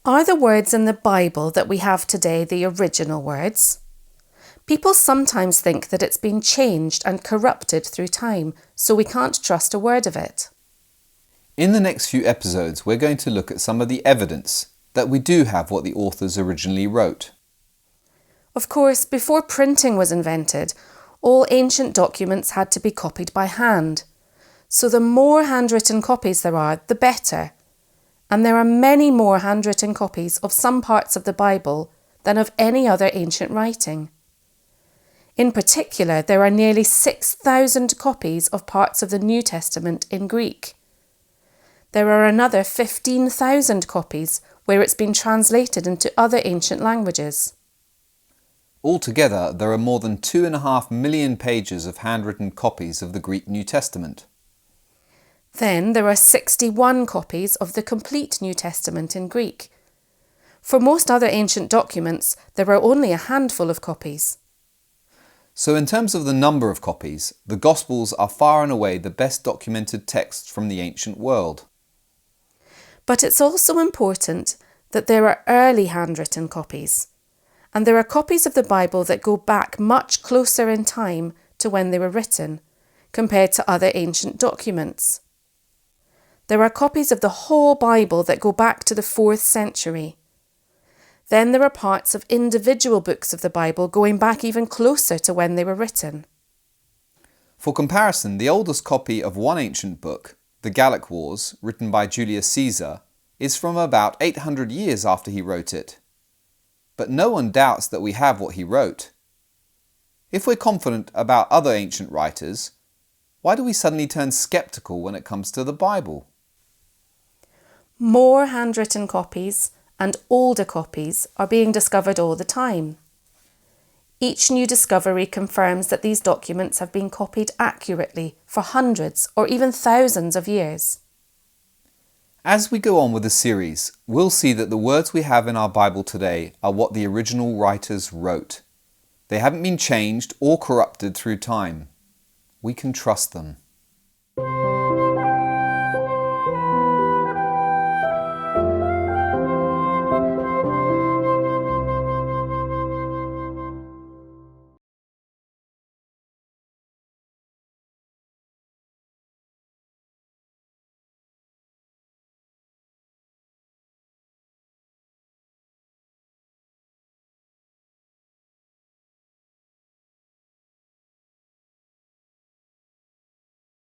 Are the words in the Bible that we have today the original words? People sometimes think that it's been changed and corrupted through time, so we can't trust a word of it. In the next few episodes, we're going to look at some of the evidence that we do have what the authors originally wrote. Of course, before printing was invented, all ancient documents had to be copied by hand. So the more handwritten copies there are, the better. And there are many more handwritten copies of some parts of the Bible than of any other ancient writing. In particular, there are nearly 6,000 copies of parts of the New Testament in Greek. There are another 15,000 copies where it's been translated into other ancient languages. Altogether, there are more than 2.5 million pages of handwritten copies of the Greek New Testament. Then there are 61 copies of the complete New Testament in Greek. For most other ancient documents, there are only a handful of copies. So in terms of the number of copies, the Gospels are far and away the best documented texts from the ancient world. But it's also important that there are early handwritten copies, and there are copies of the Bible that go back much closer in time to when they were written, compared to other ancient documents. There are copies of the whole Bible that go back to the 4th century. Then there are parts of individual books of the Bible going back even closer to when they were written. For comparison, the oldest copy of one ancient book, the Gallic Wars, written by Julius Caesar, is from about 800 years after he wrote it. But no one doubts that we have what he wrote. If we're confident about other ancient writers, why do we suddenly turn sceptical when it comes to the Bible? More handwritten copies and older copies are being discovered all the time. Each new discovery confirms that these documents have been copied accurately for hundreds or even thousands of years. As we go on with the series, we'll see that the words we have in our Bible today are what the original writers wrote. They haven't been changed or corrupted through time. We can trust them.